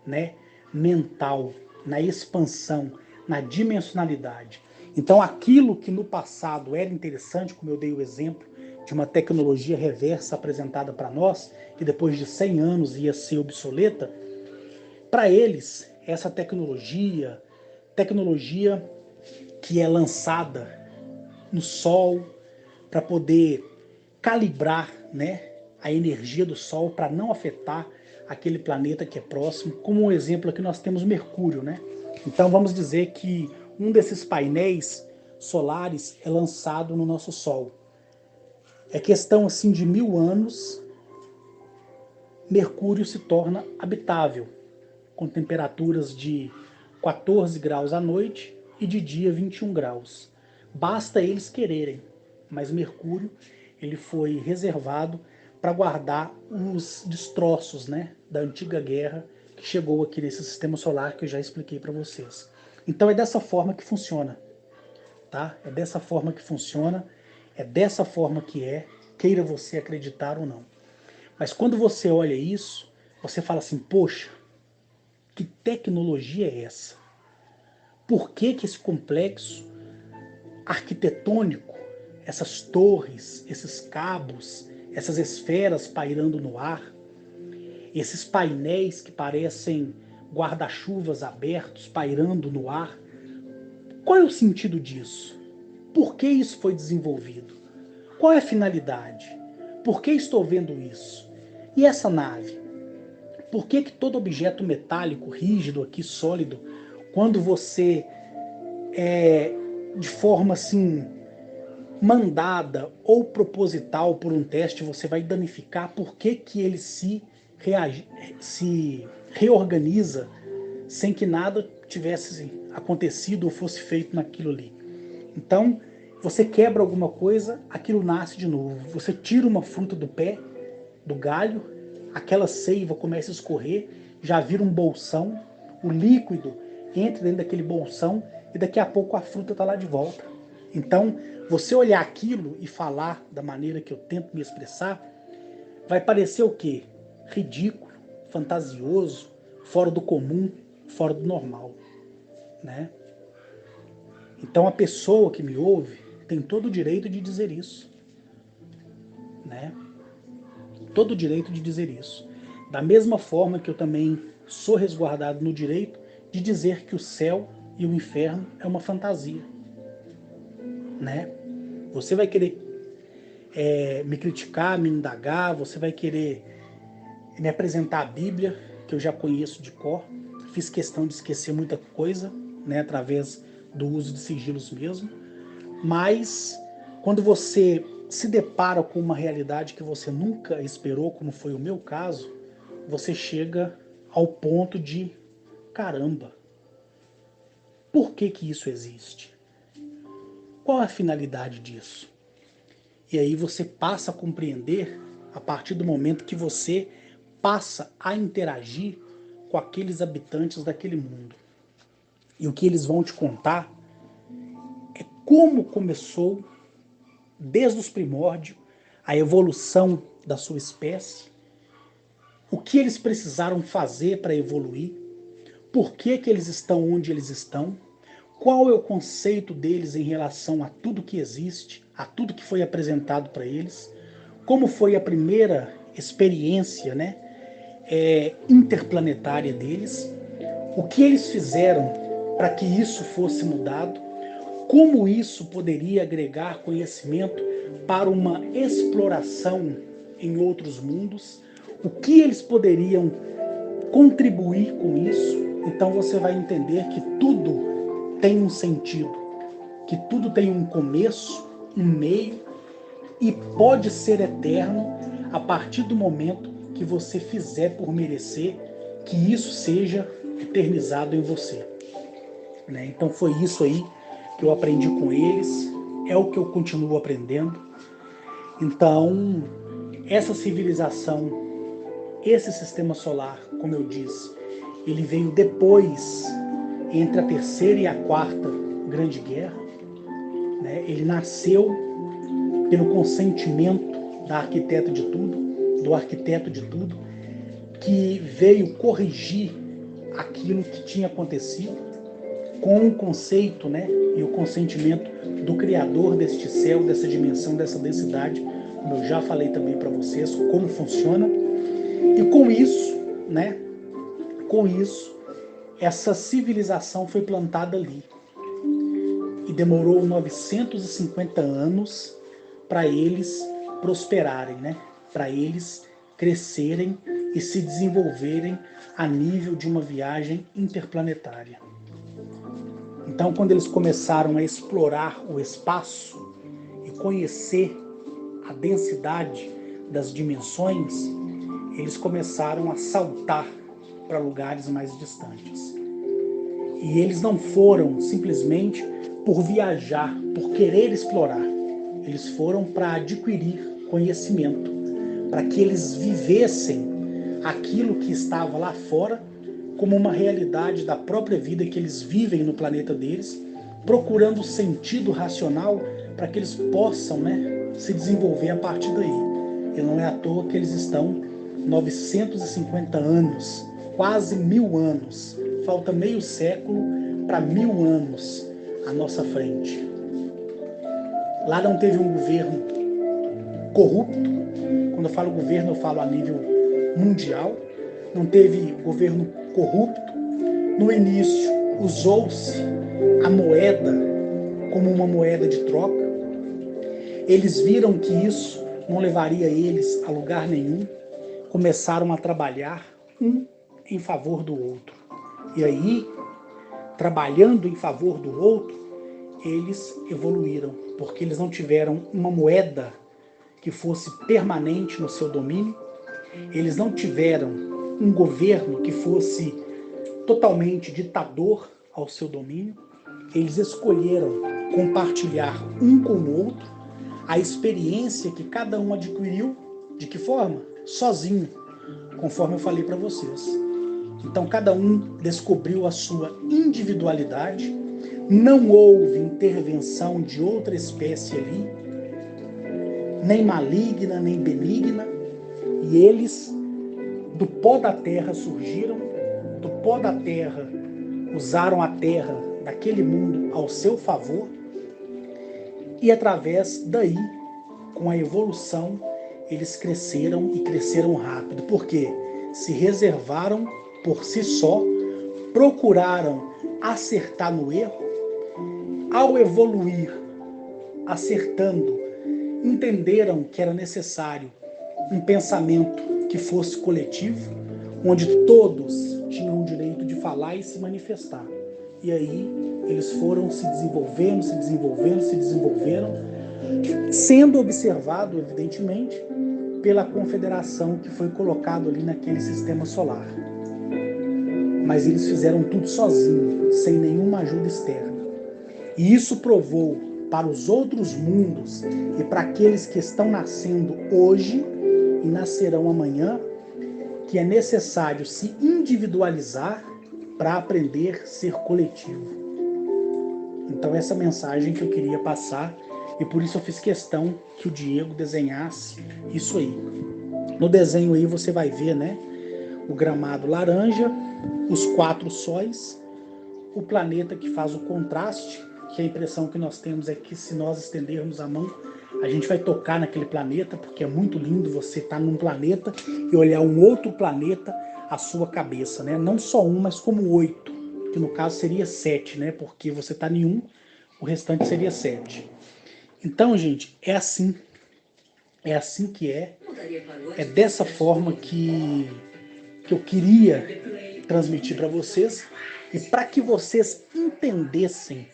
né, mental, na expansão, na dimensionalidade. Então aquilo que no passado era interessante, como eu dei o exemplo de uma tecnologia reversa apresentada para nós, que depois de 100 anos ia ser obsoleta, para eles essa tecnologia que é lançada no Sol para poder calibrar, né, a energia do Sol para não afetar aquele planeta que é próximo. Como um exemplo aqui nós temos Mercúrio, né? Então vamos dizer que um desses painéis solares é lançado no nosso Sol. É questão assim de 1000 anos, Mercúrio se torna habitável, com temperaturas de 14 graus à noite e de dia 21 graus. Basta eles quererem, mas Mercúrio ele foi reservado para guardar os destroços, né, da antiga guerra que chegou aqui nesse sistema solar que eu já expliquei para vocês. Então é dessa forma que funciona, tá? É dessa forma que funciona, é dessa forma que é, queira você acreditar ou não. Mas quando você olha isso, você fala assim, poxa, que tecnologia é essa? Por que esse complexo arquitetônico, essas torres, esses cabos, essas esferas pairando no ar, esses painéis que parecem guarda-chuvas abertos pairando no ar? Qual é o sentido disso? Por que isso foi desenvolvido? Qual é a finalidade? Por que estou vendo isso? E essa nave? Por que todo objeto metálico, rígido aqui, sólido, quando você de forma assim mandada ou proposital por um teste, você vai danificar? Por que ele se reorganiza sem que nada tivesse acontecido ou fosse feito naquilo ali? Então, você quebra alguma coisa, aquilo nasce de novo. Você tira uma fruta do pé, do galho, aquela seiva começa a escorrer, já vira um bolsão, o líquido entra dentro daquele bolsão e daqui a pouco a fruta está lá de volta. Então, você olhar aquilo e falar da maneira que eu tento me expressar, vai parecer o quê? Ridículo, fantasioso, fora do comum, fora do normal, né? Então a pessoa que me ouve tem todo o direito de dizer isso, né? Todo o direito de dizer isso. Da mesma forma que eu também sou resguardado no direito de dizer que o céu e o inferno é uma fantasia, né? Você vai querer me criticar, me indagar, você vai querer me apresentar a Bíblia, que eu já conheço de cor, fiz questão de esquecer muita coisa, né, através do uso de sigilos mesmo, mas quando você se depara com uma realidade que você nunca esperou, como foi o meu caso, você chega ao ponto de, caramba, por que isso existe? Qual é a finalidade disso? E aí você passa a compreender a partir do momento que você passa a interagir com aqueles habitantes daquele mundo. E o que eles vão te contar é como começou, desde os primórdios, a evolução da sua espécie, o que eles precisaram fazer para evoluir, por que eles estão onde eles estão, qual é o conceito deles em relação a tudo que existe, a tudo que foi apresentado para eles, como foi a primeira experiência, né, interplanetária deles, o que eles fizeram para que isso fosse mudado, como isso poderia agregar conhecimento para uma exploração em outros mundos, o que eles poderiam contribuir com isso. Então você vai entender que tudo tem um sentido, que tudo tem um começo, um meio e pode ser eterno a partir do momento que você fizer por merecer que isso seja eternizado em você, né? Então foi isso aí que eu aprendi com eles, é o que eu continuo aprendendo. Então, essa civilização, esse sistema solar, como eu disse, ele veio depois, entre a terceira e a quarta grande guerra, né? Ele nasceu pelo consentimento da arquiteta de tudo, do arquiteto de tudo, que veio corrigir aquilo que tinha acontecido com o conceito, né, e o consentimento do Criador deste céu, dessa dimensão, dessa densidade, como eu já falei também para vocês, como funciona. E com isso, né, com isso, essa civilização foi plantada ali. E demorou 950 anos para eles prosperarem, né, para eles crescerem e se desenvolverem a nível de uma viagem interplanetária. Então, quando eles começaram a explorar o espaço e conhecer a densidade das dimensões, eles começaram a saltar para lugares mais distantes. E eles não foram simplesmente por viajar, por querer explorar. Eles foram para adquirir conhecimento, para que eles vivessem aquilo que estava lá fora como uma realidade da própria vida que eles vivem no planeta deles, procurando sentido racional para que eles possam, né, se desenvolver a partir daí. E não é à toa que eles estão 950 anos, quase 1000 anos, falta meio século para 1000 anos à nossa frente. Lá não teve um governo corrupto. Quando eu falo governo, eu falo a nível mundial. Não teve governo corrupto. No início, usou-se a moeda como uma moeda de troca. Eles viram que isso não levaria eles a lugar nenhum, começaram a trabalhar um em favor do outro. E aí, trabalhando em favor do outro, eles evoluíram, porque eles não tiveram uma moeda que fosse permanente no seu domínio, eles não tiveram um governo que fosse totalmente ditador ao seu domínio, eles escolheram compartilhar um com o outro a experiência que cada um adquiriu. De que forma? Sozinho, conforme eu falei para vocês. Então cada um descobriu a sua individualidade, não houve intervenção de outra espécie ali, nem maligna, nem benigna, e eles do pó da terra surgiram, do pó da terra usaram a terra daquele mundo ao seu favor, e através daí, com a evolução, eles cresceram e cresceram rápido, porque se reservaram por si só, procuraram acertar no erro, ao evoluir, acertando, entenderam que era necessário um pensamento que fosse coletivo, onde todos tinham o direito de falar e se manifestar. E aí eles foram se desenvolvendo, sendo observado, evidentemente, pela confederação que foi colocado ali naquele sistema solar. Mas eles fizeram tudo sozinhos, sem nenhuma ajuda externa. E isso provou para os outros mundos e para aqueles que estão nascendo hoje e nascerão amanhã, que é necessário se individualizar para aprender a ser coletivo. Então essa mensagem que eu queria passar, e por isso eu fiz questão que o Diego desenhasse isso aí. No desenho aí você vai ver, né, o gramado laranja, os 4 sóis, o planeta que faz o contraste, que a impressão que nós temos é que se nós estendermos a mão, a gente vai tocar naquele planeta, porque é muito lindo você estar num planeta e olhar um outro planeta à sua cabeça, né? Não só um, mas como 8, que no caso seria 7, né? Porque você está em um, o restante seria 7. Então, gente, é assim que é dessa forma que eu queria transmitir para vocês, e para que vocês entendessem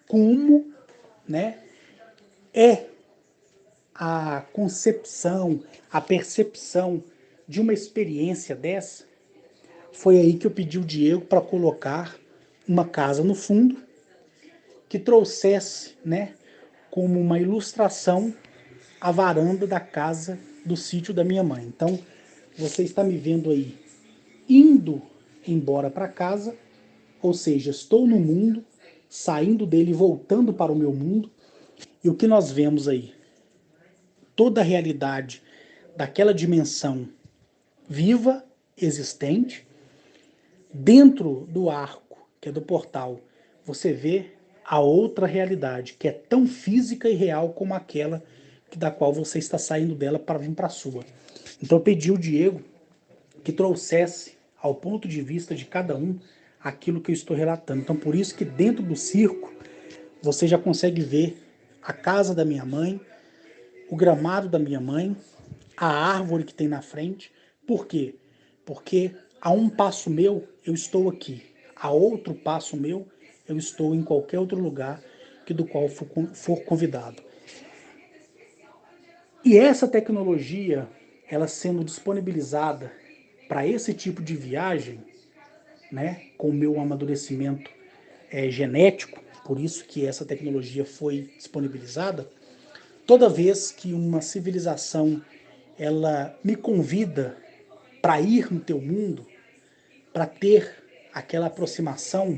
como, né, é a concepção, a percepção de uma experiência dessa. Foi aí que eu pedi o Diego para colocar uma casa no fundo que trouxesse, né, como uma ilustração a varanda da casa do sítio da minha mãe. Então, você está me vendo aí indo embora para casa, ou seja, estou no mundo, saindo dele e voltando para o meu mundo. E o que nós vemos aí? Toda a realidade daquela dimensão viva, existente. Dentro do arco, que é do portal, você vê a outra realidade, que é tão física e real como aquela da qual você está saindo dela para vir para a sua. Então eu pedi ao Diego que trouxesse ao ponto de vista de cada um aquilo que eu estou relatando. Então por isso que dentro do circo você já consegue ver a casa da minha mãe, o gramado da minha mãe, a árvore que tem na frente. Por quê? Porque a um passo meu eu estou aqui, a outro passo meu eu estou em qualquer outro lugar que do qual for convidado. E essa tecnologia, ela sendo disponibilizada para esse tipo de viagem, né, com o meu amadurecimento genético, por isso que essa tecnologia foi disponibilizada, toda vez que uma civilização ela me convida para ir no teu mundo, para ter aquela aproximação,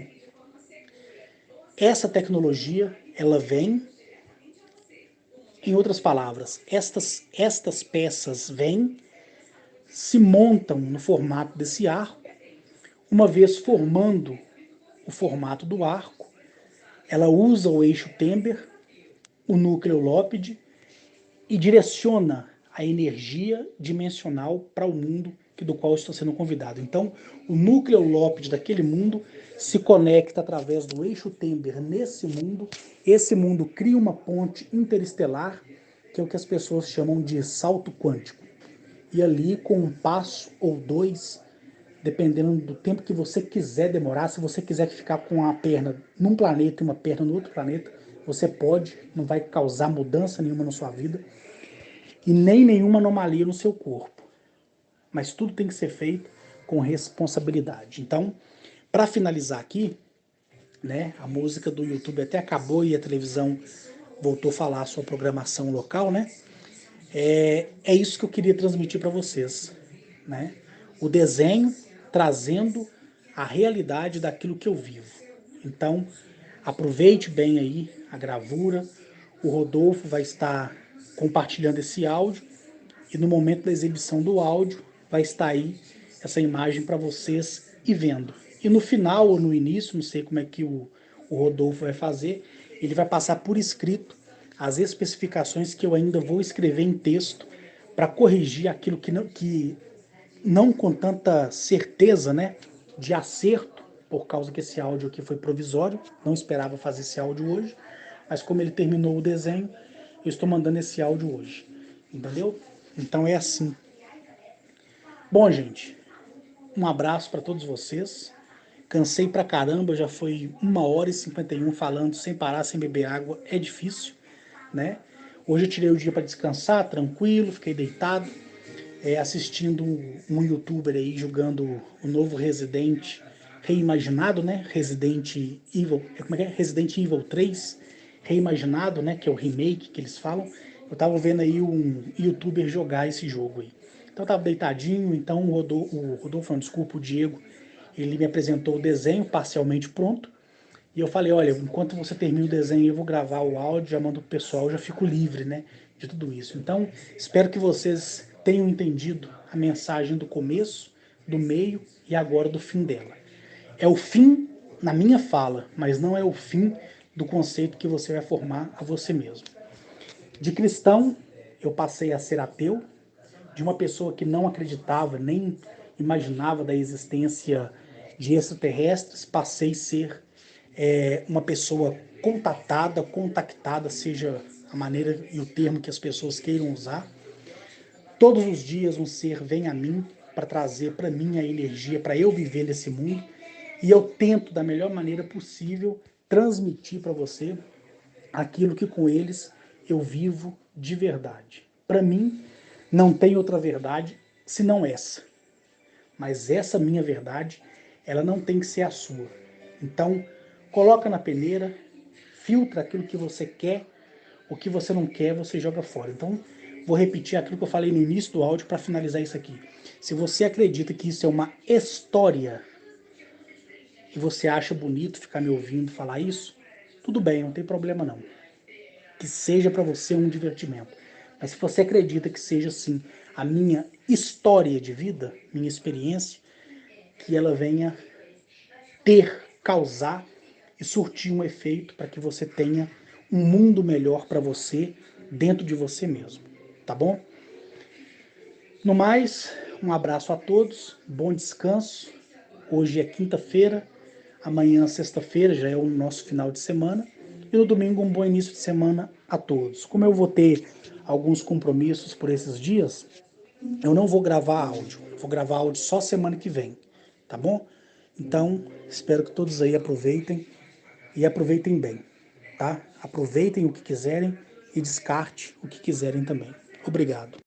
essa tecnologia ela vem. Em outras palavras, estas peças vêm, se montam no formato desse arco, uma vez formando o formato do arco, ela usa o eixo Tember, o núcleo Lópide, e direciona a energia dimensional para o mundo do qual eu estou sendo convidado. Então, o núcleo Lópide daquele mundo se conecta através do eixo Tember nesse mundo, esse mundo cria uma ponte interestelar, que é o que as pessoas chamam de salto quântico. E ali, com um passo ou dois, dependendo do tempo que você quiser demorar, se você quiser ficar com uma perna num planeta e uma perna no outro planeta, você pode, não vai causar mudança nenhuma na sua vida e nem nenhuma anomalia no seu corpo. Mas tudo tem que ser feito com responsabilidade. Então, para finalizar aqui, né, a música do YouTube até acabou e a televisão voltou a falar a sua programação local, né? É isso que eu queria transmitir para vocês, né? O desenho trazendo a realidade daquilo que eu vivo. Então, aproveite bem aí a gravura. O Rodolfo vai estar compartilhando esse áudio e no momento da exibição do áudio vai estar aí essa imagem para vocês ir vendo. E no final ou no início, não sei como é que o Rodolfo vai fazer, ele vai passar por escrito as especificações que eu ainda vou escrever em texto para corrigir aquilo que não com tanta certeza, né, de acerto, por causa que esse áudio aqui foi provisório, não esperava fazer esse áudio hoje, mas como ele terminou o desenho, eu estou mandando esse áudio hoje, entendeu? Então é assim. Bom, gente, um abraço para todos vocês. Cansei pra caramba, já foi 1h51 falando sem parar, sem beber água, é difícil, né? Hoje eu tirei o dia para descansar, tranquilo, fiquei deitado, assistindo um youtuber aí jogando o novo Resident reimaginado, né? Resident Evil, como é que é? Resident Evil 3 reimaginado, né? Que é o remake que eles falam. Eu tava vendo aí um youtuber jogar esse jogo aí. Então eu tava deitadinho, então o Rodolfo, desculpa, o Diego, ele me apresentou o desenho parcialmente pronto. E eu falei, olha, enquanto você termina o desenho, eu vou gravar o áudio, já mando pro pessoal, já fico livre, né, de tudo isso. Então, espero que vocês tenham entendido a mensagem do começo, do meio e agora do fim dela. É o fim na minha fala, mas não é o fim do conceito que você vai formar a você mesmo. De cristão, eu passei a ser ateu, de uma pessoa que não acreditava, nem imaginava da existência de extraterrestres, passei a ser uma pessoa contactada, seja a maneira e o termo que as pessoas queiram usar. Todos os dias um ser vem a mim para trazer para mim a energia, para eu viver nesse mundo, e eu tento da melhor maneira possível transmitir para você aquilo que com eles eu vivo de verdade. Para mim, não tem outra verdade senão essa. Mas essa minha verdade, ela não tem que ser a sua. Então, coloca na peneira, filtra aquilo que você quer, o que você não quer, você joga fora. Então, vou repetir aquilo que eu falei no início do áudio para finalizar isso aqui. Se você acredita que isso é uma história e você acha bonito ficar me ouvindo falar isso, tudo bem, não tem problema não. Que seja para você um divertimento. Mas se você acredita que seja assim a minha história de vida, minha experiência, que ela venha causar e surtir um efeito para que você tenha um mundo melhor para você dentro de você mesmo, tá bom? No mais, um abraço a todos, bom descanso. Hoje é quinta-feira, amanhã sexta-feira já é o nosso final de semana e no domingo um bom início de semana a todos. Como eu vou ter alguns compromissos por esses dias, eu não vou gravar áudio, vou gravar áudio só semana que vem, tá bom? Então, espero que todos aí aproveitem e aproveitem bem, tá? Aproveitem o que quiserem e descarte o que quiserem também. Obrigado.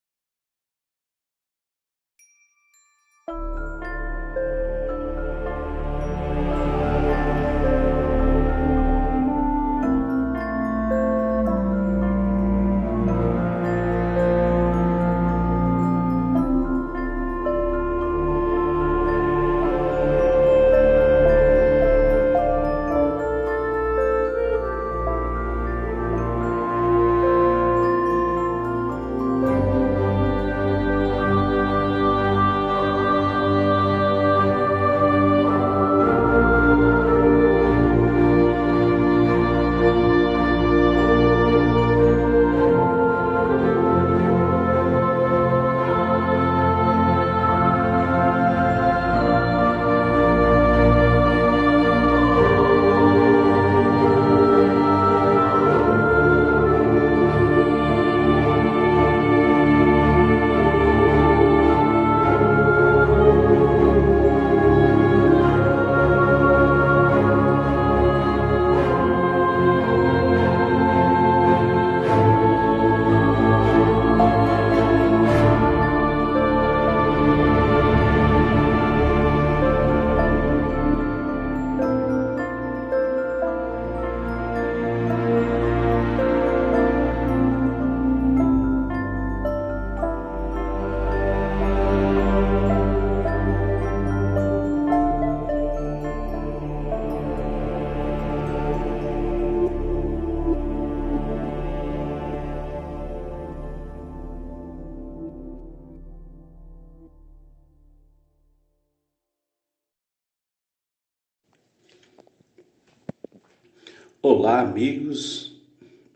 Olá, amigos,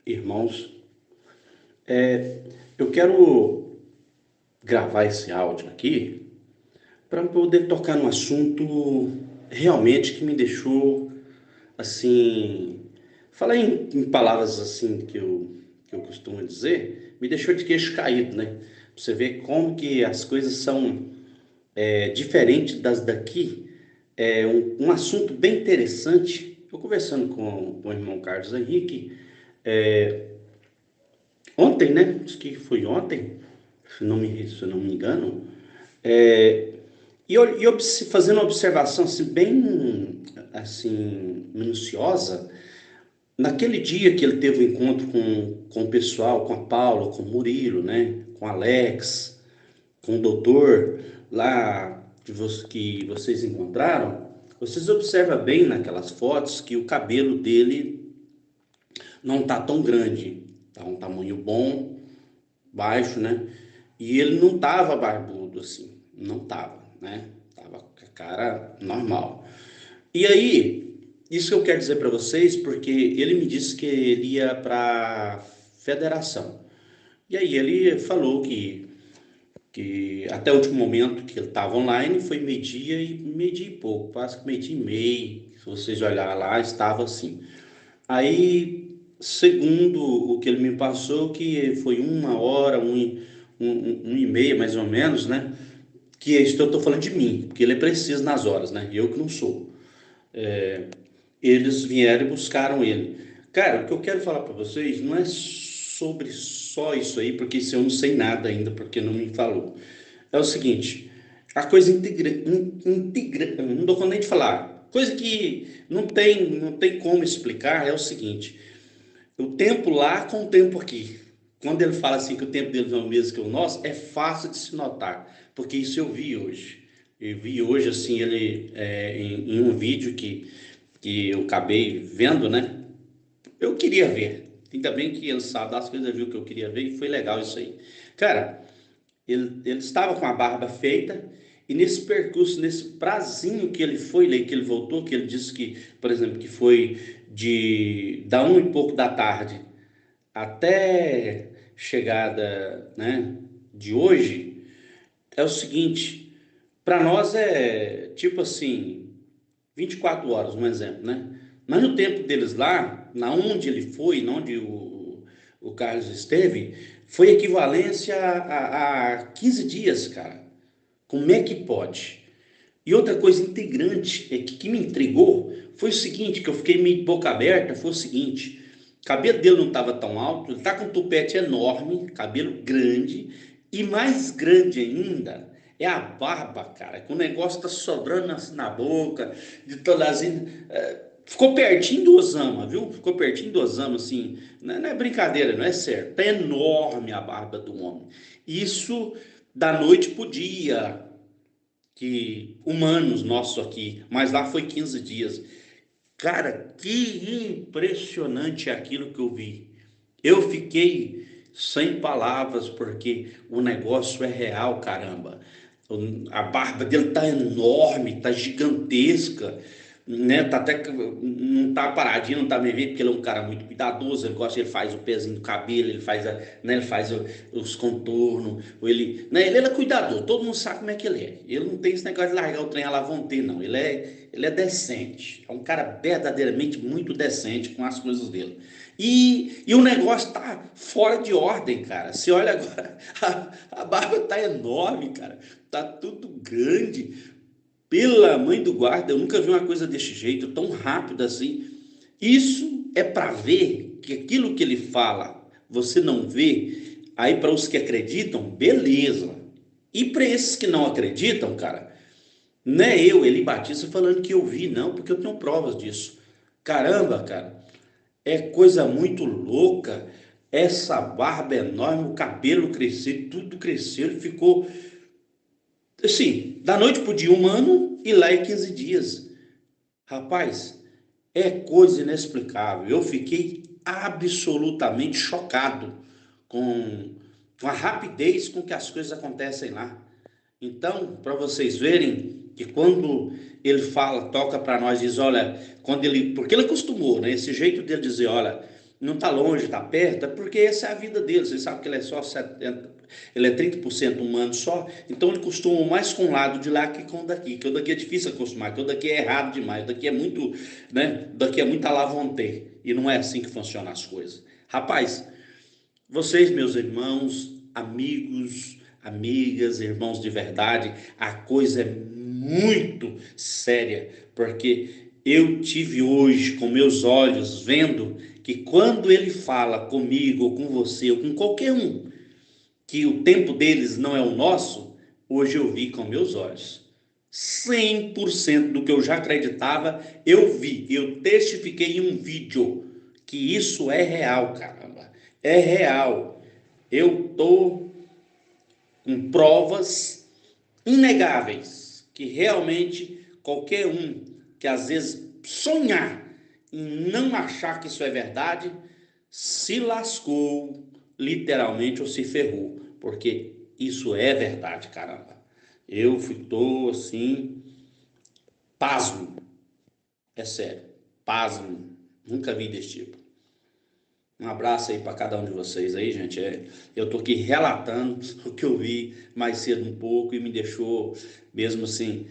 irmãos. Eu quero gravar esse áudio aqui para poder tocar num assunto realmente que me deixou assim, falar em palavras assim que eu costumo dizer, me deixou de queixo caído, né? Você vê como que as coisas são diferentes das daqui. É um assunto bem interessante. Eu conversando com o irmão Carlos Henrique ontem, né? Acho que foi ontem, se não me engano. É, fazendo uma observação assim, bem assim, minuciosa, naquele dia que ele teve o um encontro com o pessoal, com a Paula, com o Murilo, né? Com o Alex, com o doutor, lá que vocês encontraram, vocês observam bem naquelas fotos que o cabelo dele não tá tão grande, tá um tamanho bom, baixo, né? E ele não tava barbudo assim, não tava, né? Tava com a cara normal. E aí, isso que eu quero dizer para vocês, porque ele me disse que ele ia para federação. E aí ele falou que até o último momento que ele estava online foi meio-dia e pouco, quase que meio-dia e meio. Se vocês olhar lá, estava assim. Aí, segundo o que ele me passou, que foi 1 hora, um e meia mais ou menos, né? Que é isso que eu estou falando de mim, porque ele é preciso nas horas, né? Eu que não sou. Eles vieram e buscaram ele. Cara, o que eu quero falar para vocês não é sobre só isso aí, porque isso eu não sei nada ainda, porque não me falou. É o seguinte, a coisa integra, não dou conta nem de falar. Coisa que não tem como explicar é o seguinte. O tempo lá com o tempo aqui. Quando ele fala assim que o tempo deles é o mesmo que o nosso, é fácil de se notar, porque isso eu vi hoje. Eu vi hoje assim ele em um vídeo que eu acabei vendo, né? Eu queria ver. Ainda bem que ele sabe das coisas, viu que eu queria ver e foi legal isso aí. Cara, ele estava com a barba feita e nesse percurso, nesse prazinho que ele foi, que ele voltou, que ele disse que, por exemplo, que foi da 1 e pouco da tarde até chegada, né, de hoje, é o seguinte, para nós é tipo assim, 24 horas, um exemplo, né? Mas no tempo deles lá, na onde ele foi, na onde o Carlos esteve, foi equivalência a 15 dias, cara. Como é que pode? E outra coisa integrante que me intrigou foi o seguinte, que eu fiquei meio de boca aberta, foi o seguinte, o cabelo dele não estava tão alto, ele tá com um tupete enorme, cabelo grande, e mais grande ainda é a barba, cara, que o negócio tá sobrando assim na boca, de todas as... Ficou pertinho do Osama, viu? Ficou pertinho do Osama, assim, não é brincadeira, não é certo, tá enorme a barba do homem. Isso da noite pro dia, que humanos nossos aqui, mas lá foi 15 dias. Cara, que impressionante aquilo que eu vi. Eu fiquei sem palavras porque o negócio é real, caramba. A barba dele tá enorme, tá gigantesca, né? Tá até não tá paradinho, não tá me vendo porque ele é um cara muito cuidadoso, ele gosta, ele faz o pezinho do cabelo, ele faz, né, ele faz os contornos, né, ele é cuidadoso, todo mundo sabe como é que ele é. Ele não tem esse negócio de largar o trem à la vontade, não. Ele é decente, é um cara verdadeiramente muito decente com as coisas dele. E o negócio tá fora de ordem, cara. Você olha agora, a barba tá enorme, cara. Tá tudo grande. Pela mãe do guarda, eu nunca vi uma coisa desse jeito, tão rápido assim. Isso é para ver que aquilo que ele fala, você não vê. Aí para os que acreditam, beleza. E para esses que não acreditam, cara, não é eu, Eli Batista, falando que eu vi, não, porque eu tenho provas disso. Caramba, cara, é coisa muito louca. Essa barba enorme, o cabelo cresceu, tudo cresceu, ele ficou assim, da noite pro dia humano e lá é 15 dias. Rapaz, é coisa inexplicável. Eu fiquei absolutamente chocado com a rapidez com que as coisas acontecem lá. Então, para vocês verem que quando ele fala, toca para nós, diz, olha, quando ele, porque ele acostumou, né? Esse jeito dele dizer, olha, não está longe, está perto, é porque essa é a vida dele. Você sabe que ele é só 70, ele é 30% humano só, então ele costuma mais com o lado de lá que com o daqui, que o daqui é difícil acostumar, que o daqui é errado demais, o daqui é muito, né? O daqui é muito à la vontade, e não é assim que funcionam as coisas. Rapaz, vocês, meus irmãos, amigos, amigas, irmãos de verdade, a coisa é muito séria, porque eu tive hoje com meus olhos vendo que quando ele fala comigo, ou com você, ou com qualquer um, que o tempo deles não é o nosso, hoje eu vi com meus olhos. 100% do que eu já acreditava, eu vi, eu testifiquei em um vídeo que isso é real, caramba. É real. Eu tô com provas inegáveis que realmente qualquer um que às vezes sonhar em não achar que isso é verdade, se lascou literalmente ou se ferrou, porque isso é verdade, caramba. Eu tô assim, pasmo, é sério, pasmo, nunca vi desse tipo. Um abraço aí para cada um de vocês aí, gente. Eu tô aqui relatando o que eu vi mais cedo um pouco e me deixou mesmo assim.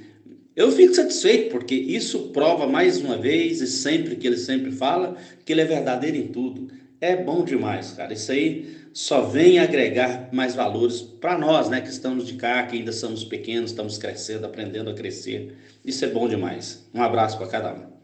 Eu fico satisfeito porque isso prova mais uma vez e sempre que ele sempre fala que ele é verdadeiro em tudo. É bom demais, cara. Isso aí só vem agregar mais valores para nós, né, que estamos de cá, que ainda somos pequenos, estamos crescendo, aprendendo a crescer. Isso é bom demais. Um abraço para cada um.